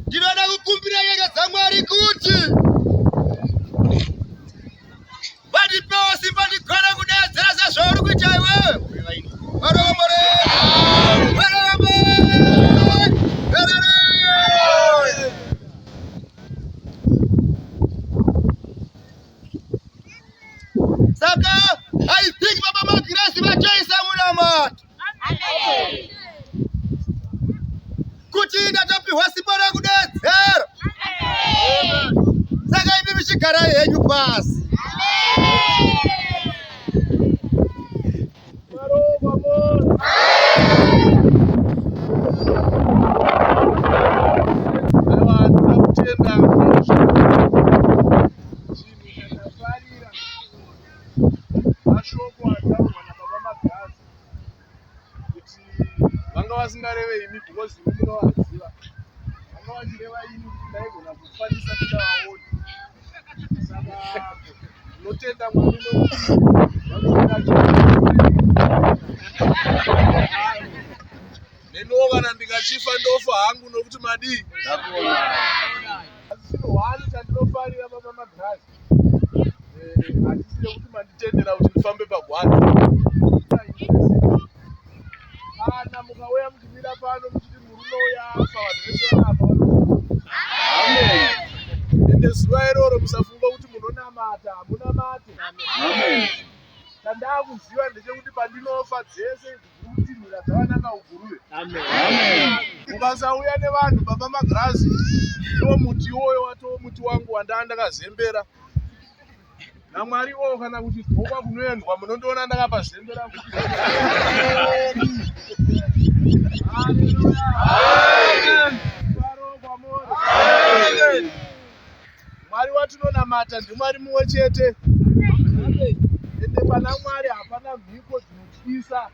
Ndinoda kukumbira nyanga dzaMwari kuti vatipewo simba tigone kudedzera sezvauri kuita iwewe. Saka I think Baba Magrasi vachaisa munamata kuti ndatopiwa simba rakudedzera. Saka imi michigara henyu pasi. Vasingareve imi because munovaziva vanga vachireva ini kuti ndaigona kufambisa kuti vaoni. Saka notenda Mwari neniwo kana ndikachifa ndofa hangu nokuti madii asi chiro hwani chandinofarira Baba Magrasi hatisire kuti manditendera kuti ndifambe pagwadi. Kana mukauya muchimira pano muchiti murume uya afa, vanhu vese vakafa. Amen. Ende zuva iroro musafunga kuti munonamata, munamate. Amen. Chandakuziva ndechekuti pandinofa dzese dzikutimira dzavananga uguruve. Amen. Mukasauya nevanhu Baba Magrasi, iwo muti iwoyo watoo muti wangu ndakazembera. naMwari wo kana kuti dhokwa kunoendwa munondoona ndakapazembera kuti Mwari watinonamata ndiMwari mumwe chete. Ende pana Mwari hapana mhiko dzinotyisa.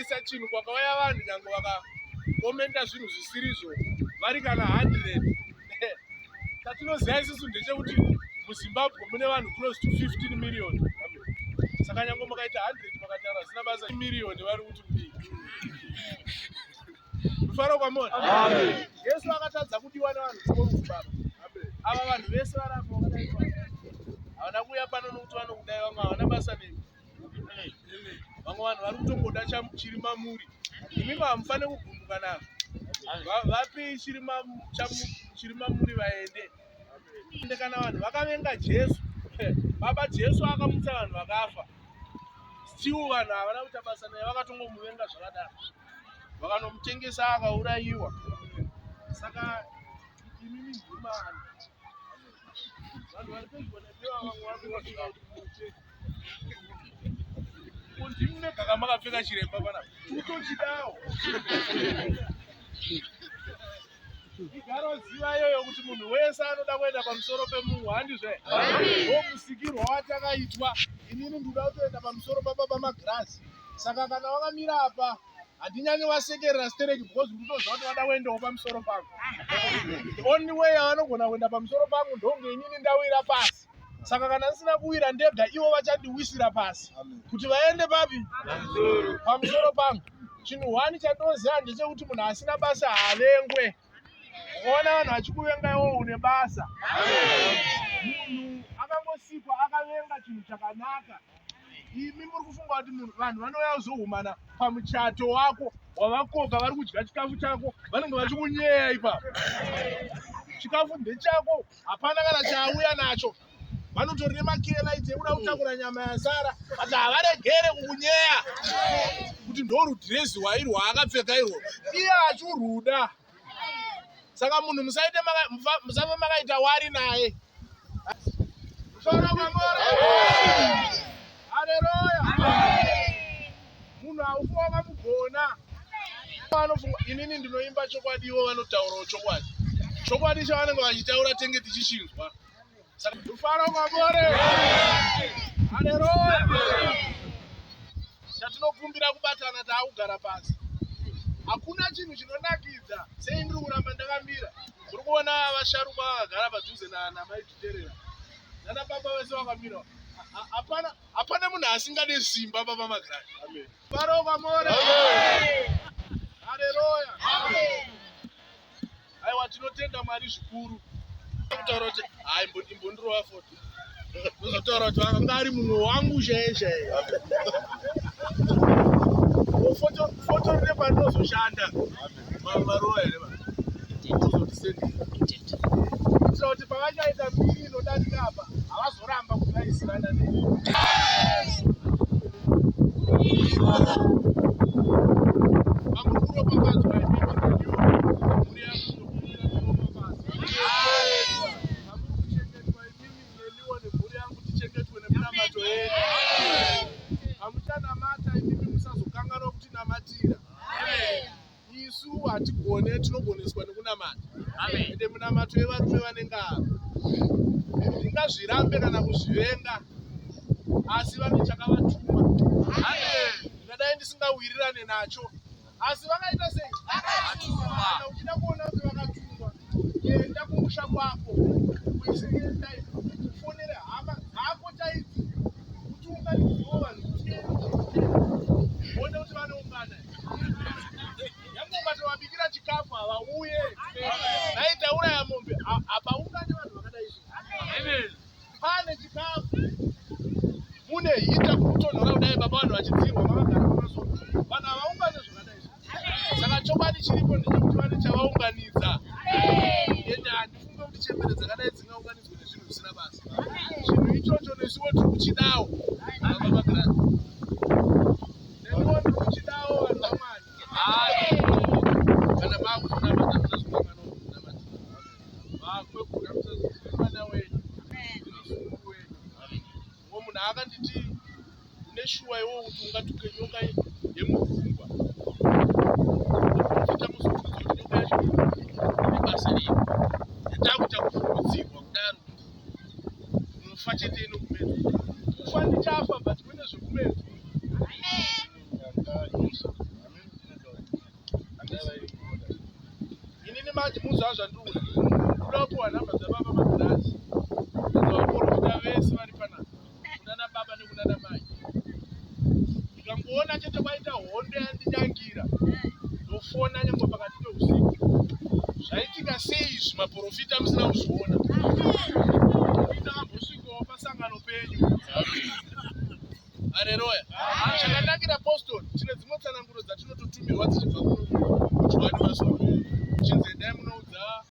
Isa chinhu kwakauya vanhu nyange vakakomenta zvinhu zvisirizvo vari kana 100. Chatinoziva isusu ndechekuti muZimbabwe mune vanhu close to 15 million. Saka nyange mukaita 100 makataura zvisina basa million vari kuti mbii. Kufara kwamona. Amen. Yesu akatadza kudiwa navanhu vorufu. Ava vanhu vese varapo vakadaitwa. Havana kuuya pano nokuti vanokudai, vamwe havana basa nemi. Vamwe vanhu vari kutongoda chirima muri. Imimi hamufaniri kugumbuka navo. Vapi chirima muri vaende. Ende kana vanhu vakavenga Jesu, Baba Jesu akamutsa vanhu vakafa. Still vanhu havana kuita basa naye, vakatongomuvenga zvakadaro. Vakanomutengesa akaurayiwa. Saka imimi ndima vanhu. Vanhu vari pedyo nepewa vamwe vanosvika kuti muche. Ndimi mega makapfeka chiremba panapa. Utochidawo. Igaro ziva iyoyo kuti munhu wese anoda kuenda pamusoro pemunhu, handizve? Ndomusikirwa watakaitwa. Inini ndoda kutoenda pamusoro paBaba Magrasi. Saka kana wakamira apa handinyanyi wasekerera stereki because ndinoziva kuti wada kuendawo pamusoro pangu. The only way yavanogona kuenda pamusoro pangu ndonge inini ndawira pasi. Saka kana ndisina kuwira ndega, ivo vachandiwisira pasi kuti vaende papi? Pamusoro pangu. Chinhu hwani chandinoziva ndechekuti munhu asina basa haavengwe. Ukaona vanhu vachikuvenga iwo une basa. Munhu akangosikwa akavenga chinhu chakanaka. Imi muri kufunga kuti vanhu vanouya kuzohumana pamuchato wako wavakoka vari kudya chikafu chako, vanenge vachikunyeya ipapo. Chikafu ndechako, hapana kana chauya nacho. Vanotori nemakirelaiti ekuda kutakura nyama yasara, kuti havaregere kukunyeya kuti ndorudhirezi hwairi hwaakapfeka irwo. Iye achiruda. Saka munhu musava makaita wari naye. Mufaro kwamore. Haleluya. Munhu haufi wakamugona. Inini ndinoimba chokwadi, ivo vanotaurawo chokwadi. Chokwadi chavanenge vachitaura tenge tichishinzwa. Saka mufaro kwamore. Haleluya. Chatinokumbira kubatana taakugara pasi. Hakuna chinhu chinonakidza sei ndiri kuramba ndakamira. Muri kuona vasharuka vakagara padhuze namaituterera. Nana baba vese vakamira. Hapana munhu asingade simba baba magrani. Amen. Faro kwamore. Haleluya. Aiwa tinotenda Mwari zvikuru. Kutaura kuti hai imbondirova foto. Kuzotaura kuti vanga ari mumwe wangu chaiye. Foto rine pandinozoshanda. Maroya ere vanhu. Kuzotisendera. Kuitira kuti pavachaita mbiri inodarika apa, havazoramba kuvaisirana neni. Vamuri kuropafadzwa imi vakandiwo. Mhuri yangu inokuropafadzwa. Vamuri kuchengetwa imimi neniwo nemhuri yangu tichengetwe nemunamato yedu. Hamuchanamata imimi musazokanganwa kutinamatira. Isu hatigone, tinogoneswa nekunamata. Ende munamato yevarume vanenge ava. Ndingazvirambe kana kuzvivenga, asi vane chakavatuma. Ndingadai ndisingawirirane nacho, asi vakaita sei? Kana uchida kuona kuti vakatumwa, enda kumusha kwako, uiseendai, ufonere hama dzako chaidzi, kuti unganidziwo vanhu uone kuti vanoungana. Yangu ukatovabikira chikafu havauye. Naitauraya mombe hapaungane vanhu vakadai izvo. Pane chikafu. Mune hita kutonhora kudai baba vanhu vachidzirwa vakagara pamasoro. Vanhu havaungane zvakadai izvo. Saka chokwadi chiripo ndechekuti vane chavaunganidza. Ende handifunge kuti chembere dzakadai dzingaunganidzwa nezvinhu zvisina basa. Chinhu ichocho nesuwo tiri kuchidawo. Baba magrani. Neniwo ndiri kuchidawo vanhu vaMwari. Kana makutonamata musazokangana kunamata. Makwegura musazokangana wenyu. Ndiri wenyu. Uwo munhu akanditi neshuwa iwo kuti ungatuke nyoka yemugungwa. Kuita muzokudzwa kuti nyoka yacho ibasa riri. Ndakuita kufurudzirwa kudaro kuti munofa chete inokumedzwa. Kufa ndichafa but kune zvekumedzwa. Inini manje muziva zvandiri kuda kupiwa nhamba dzababa magirazi. Vaprofita vese vari panapa, kunana baba nekunana mai. Ndikangoona chete kwaita hondo yandinyangira, ndofona nyangwe pakati peusiku. Zvaitika sei izvi maprofita musina kuzviona? Ndakambosvikawo pasangano penyu. Haleluya. Chakanakira apostori, tine dzimwe tsananguro dzatinototumirwa dzichibva kuno. Chinzi endai munoudza